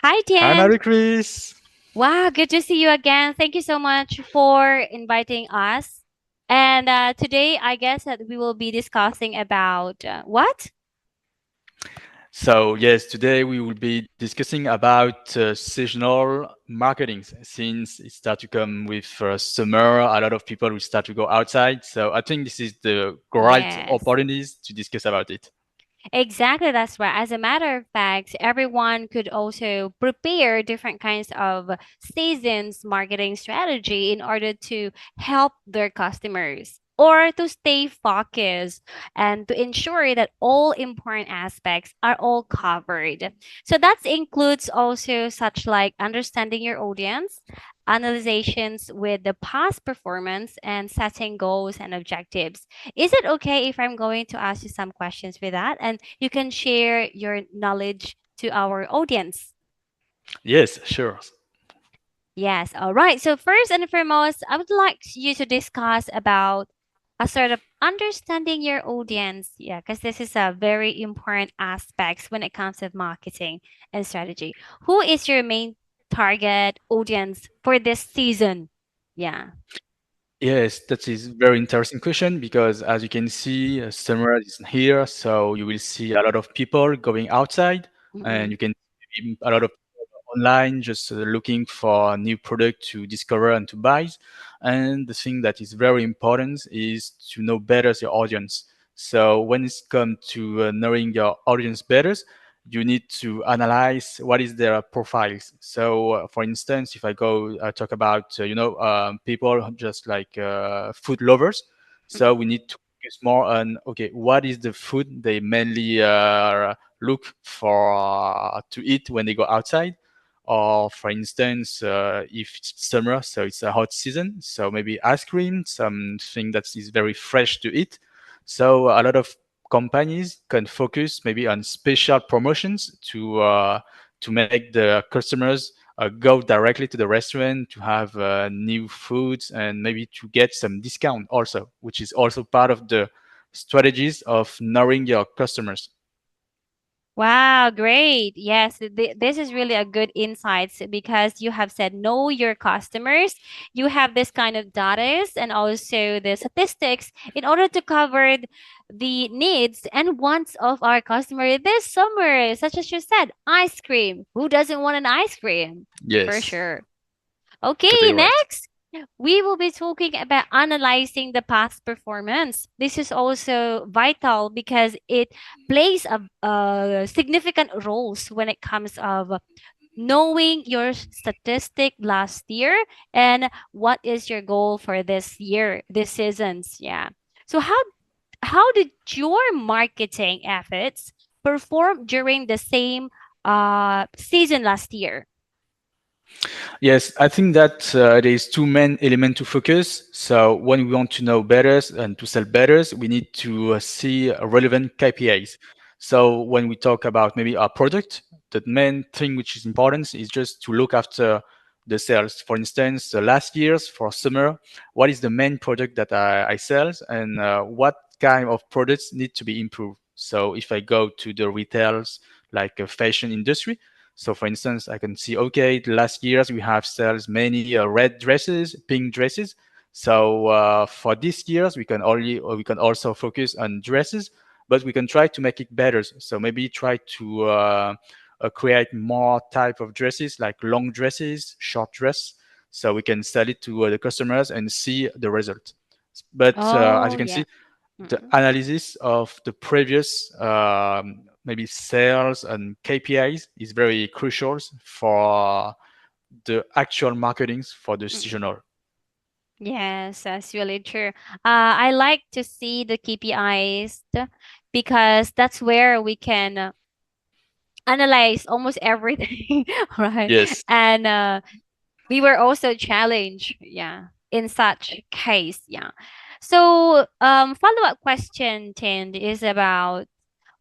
Hi, Hi, Tian. Maricris. Wow, good to see you again. Thank you so much for inviting us. And today, I guess that we will be discussing about what? So yes, today we will be discussing about seasonal marketing. Since it start to come with summer, a lot of people will start to go outside. So I think this is the right Yes. opportunities to discuss about it. Exactly, that's right. As a matter of fact, everyone could also prepare different kinds of seasons marketing strategy in order to help their customers or to stay focused and to ensure that all important aspects are all covered. So that includes also such like understanding your audience, analyzations with the past performance and setting goals and objectives. Is it okay if I'm going to ask you some questions with that and you can share your knowledge to our audience? Yes, sure. Yes, all right. So first and foremost, I would like you to discuss about a sort of understanding your audience. Yeah, because this is a very important aspect when it comes to marketing and strategy. Who is your main target audience for this season? Yeah. Yes, that is very interesting question because as you can see, summer is here, so you will see a lot of people going outside, and Mm-mm. you can see a lot of people online just looking for a new product to discover and to buy. And the thing that is very important is to know better your audience. So when it's come to knowing your audience better, you need to analyze what is their profiles. So, for instance, if I go talk about people just like food lovers, so we Mm-mm. need to focus more on okay, what is the food they mainly look for to eat when they go outside. Or, for instance, if it's summer, so it's a hot season, so maybe ice cream, something that is very fresh to eat. So a lot of companies can focus maybe on special promotions to make the customers go directly to the restaurant to have new foods and maybe to get some discount also, which is also part of the strategies of knowing your customers. Wow, great. Yes, this is really a good insights because you have said know your customers. You have this kind of data and also the statistics in order to cover the needs and wants of our customer this summer, such as you said, ice cream. Who doesn't want an ice cream? For Yes, sure. Okay, totally right. next, we will be talking about analyzing the past performance. This is also vital because it plays a significant roles when it comes of knowing your statistic last year and what is your goal for this year, this seasons. Yeah. So how did your marketing efforts perform during the same season last year? Yes, I think that there is two main elements to focus. So when we want to know better and to sell better, we need to see relevant KPIs. So when we talk about maybe our product, the main thing which is important is just to look after the sales. For instance, last year's for summer, what is the main product that I sell and what kind of products need to be improved. So if I go to the retails like a fashion industry, so, for instance, I can see, okay, the last years we have sales many red dresses, pink dresses. So for this years we can also focus on dresses, but we can try to make it better. So maybe try to create more type of dresses like long dresses, short dress, so we can sell it to the customers and see the result. But as Oh, you can yeah. see, the analysis of the previous maybe sales and KPIs is very crucial for the actual marketings for the Mm-mm. seasonal. Yes, that's really true. I like to see the KPIs because that's where we can analyze almost everything, right? Yes. And we were also challenged, yeah, in such case, yeah. So, follow-up question, Tind, is about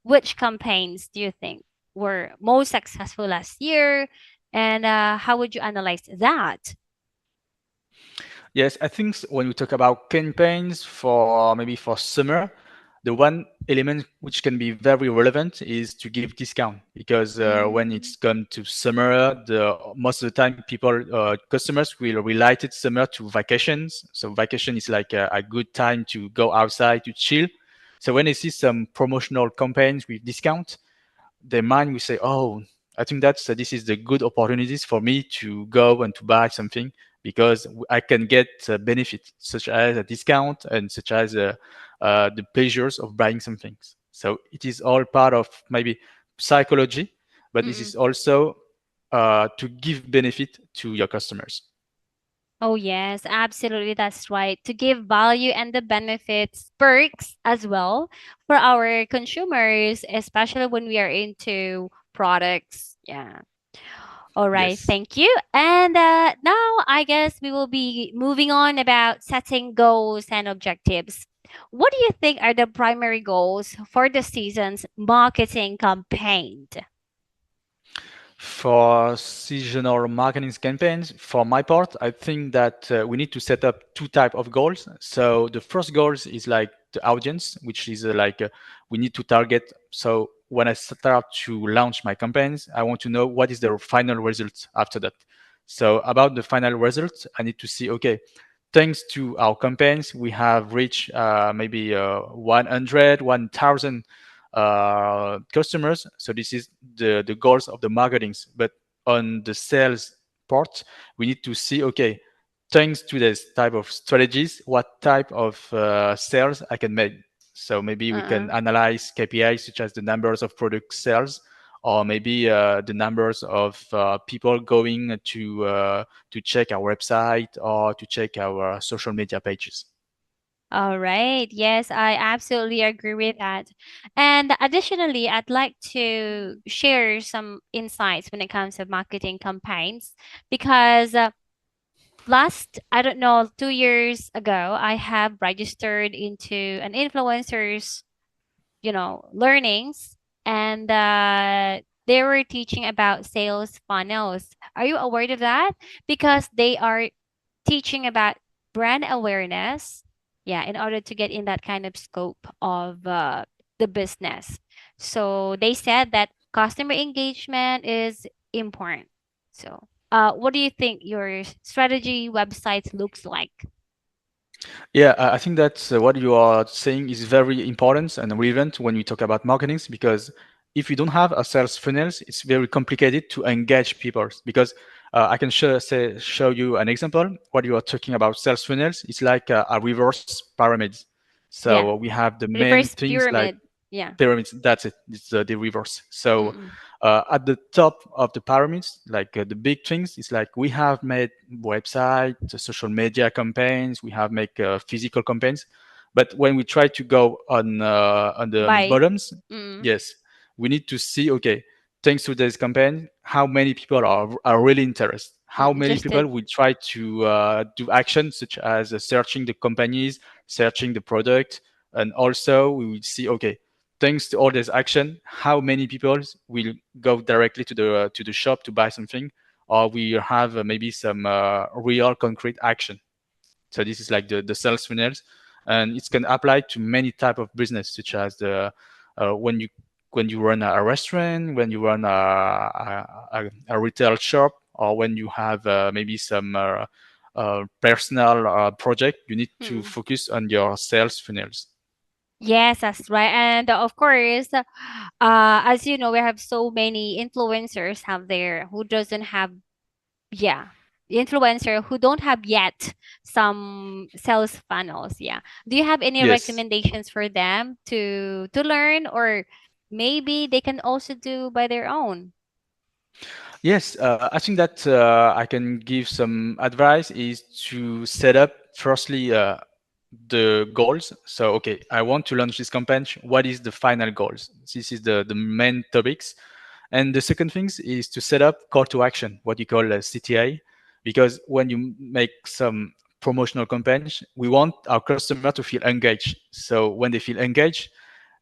which campaigns do you think were most successful last year, and how would you analyze that? Yes, I think when we talk about campaigns for maybe for summer, The one element which can be very relevant is to give discount, because when Mm. it's come to summer, the most of the time people customers will relate it summer to vacations. So vacation is like a good time to go outside to chill. So when they see some promotional campaigns with discount, their mind will say, "Oh, I think that's this is the good opportunities for me to go and to buy something, because I can get benefits such as a discount and such as the pleasures of buying some things." So it is all part of maybe psychology, but this Mm-mm. is also to give benefit to your customers. Oh, yes, absolutely. That's right. To give value and the benefits, perks as well for our consumers, especially when we are into products. Yeah. All right. Yes. Thank you. And now I guess we will be moving on about setting goals and objectives. What do you think are the primary goals for the season's marketing campaign? For seasonal marketing campaigns, for my part, I think that we need to set up two type of goals. So the first goals is like the audience, which is we need to target. So when I start to launch my campaigns, I want to know what is the final result after that. So about the final result, I need to see, okay, thanks to our campaigns, we have reached maybe 100, 1,000 customers. So this is the goals of the marketings. But on the sales part, we need to see, okay, thanks to this type of strategies, what type of sales I can make. So maybe we can Uh-uh. analyze KPIs such as the numbers of product sales, or maybe the numbers of people going to check our website or to check our social media pages. All right. Yes, I absolutely agree with that. And additionally, I'd like to share some insights when it comes to marketing campaigns because last, I don't know, 2 years ago, I have registered into an influencer's, learnings, and they were teaching about sales funnels. Are you aware of that? Because they are teaching about brand awareness, yeah, in order to get in that kind of scope of the business. So they said that customer engagement is important. So what do you think your strategy website looks like? Yeah, I think that what you are saying is very important and relevant when we talk about marketing, because if you don't have a sales funnels, it's very complicated to engage people. Because I can show you an example. What you are talking about sales funnels is like a reverse pyramid. So Yeah, we have the main reverse things like pyramid. Yeah. pyramids. That's it. It's the reverse. So Mm-mm. at the top of the pyramids, like the big things, it's like we have made website, social media campaigns, we have made physical campaigns. But when we try to go on the Bye. bottoms, Mm-mm. yes, we need to see, okay, thanks to this campaign, how many people are really interested. How many people Interested. will try to do actions such as searching the companies, searching the product, and also we will see, okay, thanks to all this action, how many people will go directly to the shop to buy something, or we have maybe some real concrete action. So this is like the sales funnels, and it can apply to many type of business, such as the when you run a restaurant, when you run a retail shop, or when you have maybe some personal project, you need to Mm. focus on your sales funnels. Yes, that's right. And of course, as you know, we have so many influencers out there who doesn't have, yeah, influencer who don't have yet some sales funnels. Yeah. Do you have any Yes. recommendations for them to learn, or maybe they can also do by their own? Yes, I think that I can give some advice is to set up firstly the goals. So, okay, I want to launch this campaign. What is the final goals? This is the main topics. And the second thing is to set up call to action, what you call a CTA, because when you make some promotional campaigns, we want our customer to feel engaged. So when they feel engaged,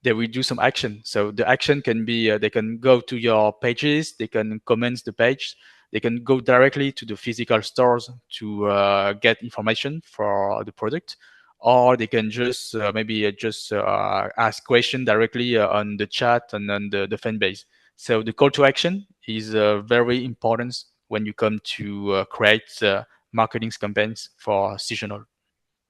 they will do some action. So the action can be they can go to your pages, they can comment the page, they can go directly to the physical stores to get information for the product, or they can just maybe just ask question directly on the chat and on the fan base. So the call to action is very important when you come to create marketing campaigns for seasonal.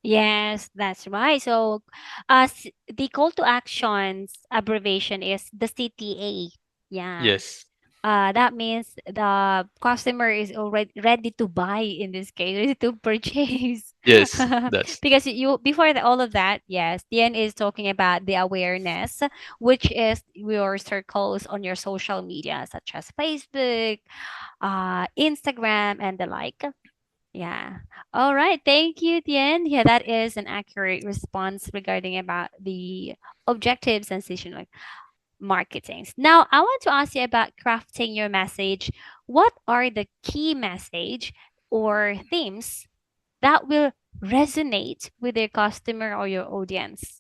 Yes, that's right. So, the call to actions abbreviation is the CTA. Yeah. Yes, That means the customer is already ready to buy in this case, ready to purchase. yes, that's Because you before all of that, yes, Tian is talking about the awareness, which is your circles on your social media, such as Facebook, Instagram, and the like. Yeah. All right. Thank you, Tien. Yeah, that is an accurate response regarding about the objectives and seasonal marketing. Now, I want to ask you about crafting your message. What are the key message or themes that will resonate with your customer or your audience?